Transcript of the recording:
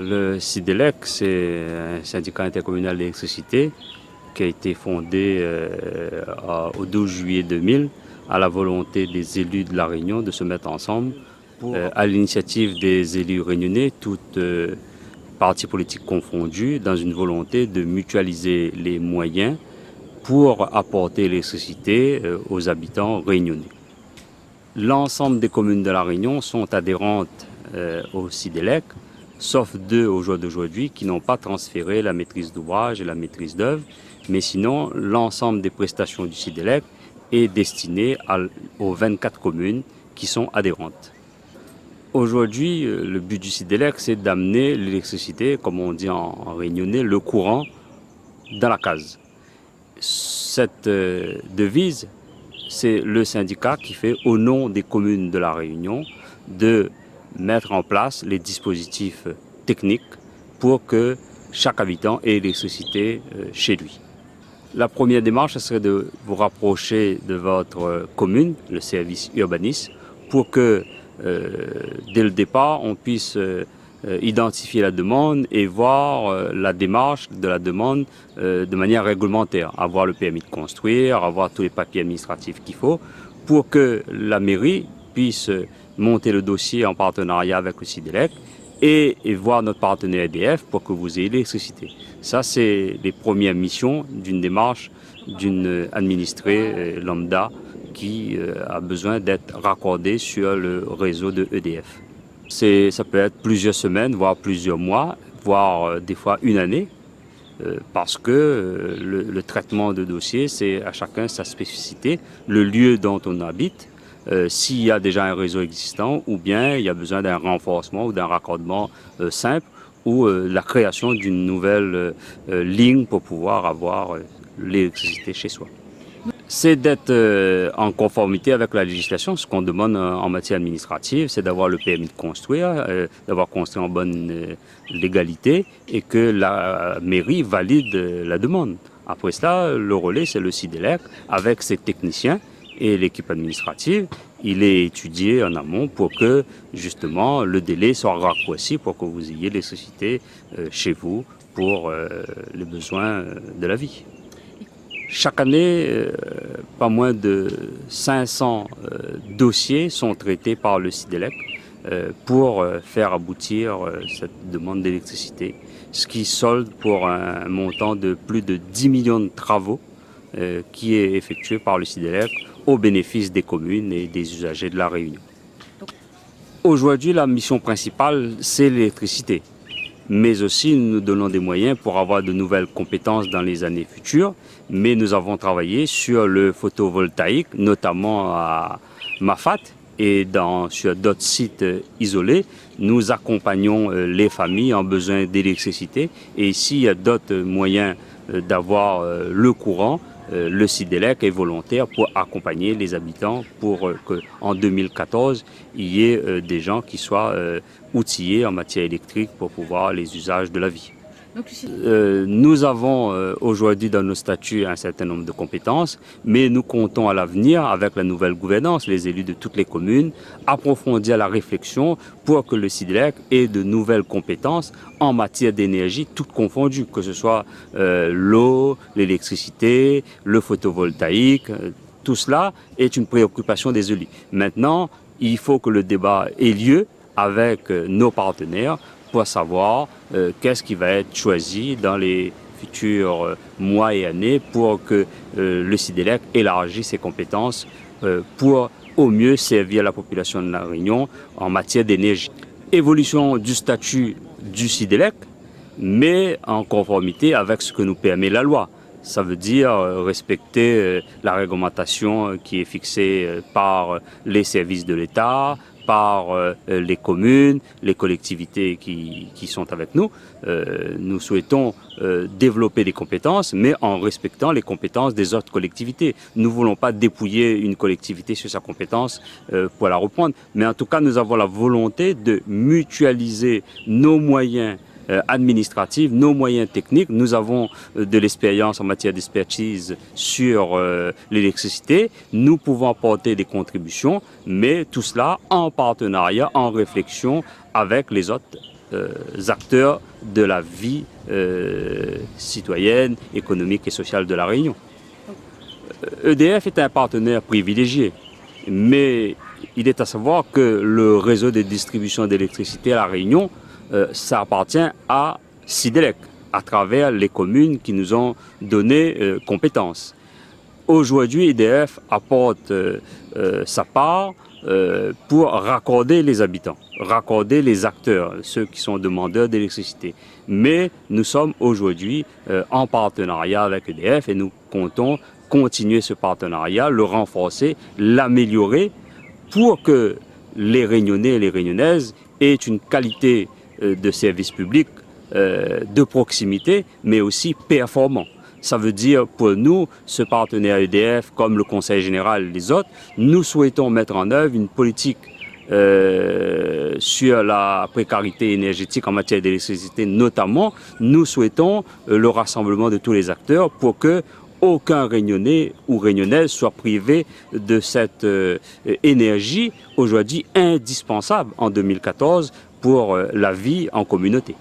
Le SIDELEC, c'est un syndicat intercommunal d'électricité qui a été fondé au 12 juillet 2000 à la volonté des élus de La Réunion de se mettre ensemble à l'initiative des élus réunionnais, toutes partis politiques confondus, dans une volonté de mutualiser les moyens pour apporter l'électricité aux habitants réunionnais. L'ensemble des communes de La Réunion sont adhérentes au SIDELEC, sauf deux au jour d'aujourd'hui qui n'ont pas transféré la maîtrise d'ouvrage et la maîtrise d'œuvre, mais sinon l'ensemble des prestations du SIDELEC est destiné aux 24 communes qui sont adhérentes. Aujourd'hui, le but du SIDELEC, c'est d'amener l'électricité, comme on dit en réunionnais, le courant dans la case. Cette devise, c'est le syndicat qui fait au nom des communes de La Réunion de mettre en place les dispositifs techniques pour que chaque habitant ait l'électricité chez lui. La première démarche, ce serait de vous rapprocher de votre commune, le service urbanisme, pour que dès le départ, on puisse identifier la demande et voir la démarche de la demande de manière réglementaire, avoir le permis de construire, avoir tous les papiers administratifs qu'il faut pour que la mairie puisse monter le dossier en partenariat avec le SIDELEC et voir notre partenaire EDF pour que vous ayez l'électricité. Ça, c'est les premières missions d'une démarche d'une administrée lambda qui a besoin d'être raccordée sur le réseau de EDF. Ça peut être plusieurs semaines, voire plusieurs mois, voire des fois une année, parce que le traitement de dossier, c'est à chacun sa spécificité, le lieu dont on habite, s'il y a déjà un réseau existant ou bien il y a besoin d'un renforcement ou d'un raccordement simple ou la création d'une nouvelle ligne pour pouvoir avoir l'électricité chez soi. C'est d'être en conformité avec la législation. Ce qu'on demande en matière administrative, c'est d'avoir le permis de construire, d'avoir construit en bonne légalité et que la mairie valide la demande. Après cela, le relais, c'est le SIDELEC avec ses techniciens et l'équipe administrative. Il est étudié en amont pour que justement le délai soit raccourci pour que vous ayez l'électricité chez vous pour les besoins de la vie. Chaque année, pas moins de 500 dossiers sont traités par le SIDELEC pour faire aboutir cette demande d'électricité, ce qui solde pour un montant de plus de 10 millions de travaux qui est effectué par le SIDELEC au bénéfice des communes et des usagers de La Réunion. Aujourd'hui, la mission principale, c'est l'électricité. Mais aussi nous donnons des moyens pour avoir de nouvelles compétences dans les années futures. Mais nous avons travaillé sur le photovoltaïque, notamment à Mafat et sur d'autres sites isolés. Nous accompagnons les familles en besoin d'électricité et s'il y a d'autres moyens d'avoir le courant, le SIDELEC est volontaire pour accompagner les habitants pour qu'en 2014, il y ait des gens qui soient outillés en matière électrique pour pouvoir les usages de la vie. Nous avons aujourd'hui dans nos statuts un certain nombre de compétences, mais nous comptons à l'avenir, avec la nouvelle gouvernance, les élus de toutes les communes, approfondir la réflexion pour que le SIDELEC ait de nouvelles compétences en matière d'énergie, toutes confondues, que ce soit l'eau, l'électricité, le photovoltaïque. Tout cela est une préoccupation des élus. Maintenant, il faut que le débat ait lieu avec nos partenaires pour savoir qu'est-ce qui va être choisi dans les futurs mois et années pour que le SIDELEC élargisse ses compétences pour au mieux servir la population de La Réunion en matière d'énergie. Évolution du statut du SIDELEC, mais en conformité avec ce que nous permet la loi. Ça veut dire respecter la réglementation qui est fixée par les services de l'État, par les communes, les collectivités qui sont avec nous. Nous souhaitons développer des compétences, mais en respectant les compétences des autres collectivités. Nous ne voulons pas dépouiller une collectivité sur sa compétence pour la reprendre, mais en tout cas, nous avons la volonté de mutualiser nos moyens administratifs, nos moyens techniques. Nous avons de l'expérience en matière d'expertise sur l'électricité. Nous pouvons apporter des contributions, mais tout cela en partenariat, en réflexion avec les autres acteurs de la vie citoyenne, économique et sociale de la Réunion. EDF est un partenaire privilégié, mais il est à savoir que le réseau de distribution d'électricité à la Réunion, ça appartient à Sidelec, à travers les communes qui nous ont donné compétence. Aujourd'hui, EDF apporte sa part pour raccorder les habitants, raccorder les acteurs, ceux qui sont demandeurs d'électricité. Mais nous sommes aujourd'hui en partenariat avec EDF et nous comptons continuer ce partenariat, le renforcer, l'améliorer pour que les Réunionnais et les Réunionnaises aient une qualité de service public de proximité, mais aussi performant. Ça veut dire pour nous, ce partenaire EDF, comme le Conseil général et les autres, nous souhaitons mettre en œuvre une politique sur la précarité énergétique en matière d'électricité notamment. Nous souhaitons le rassemblement de tous les acteurs pour que aucun Réunionnais ou Réunionnaise soit privé de cette énergie aujourd'hui indispensable en 2014 pour la vie en communauté.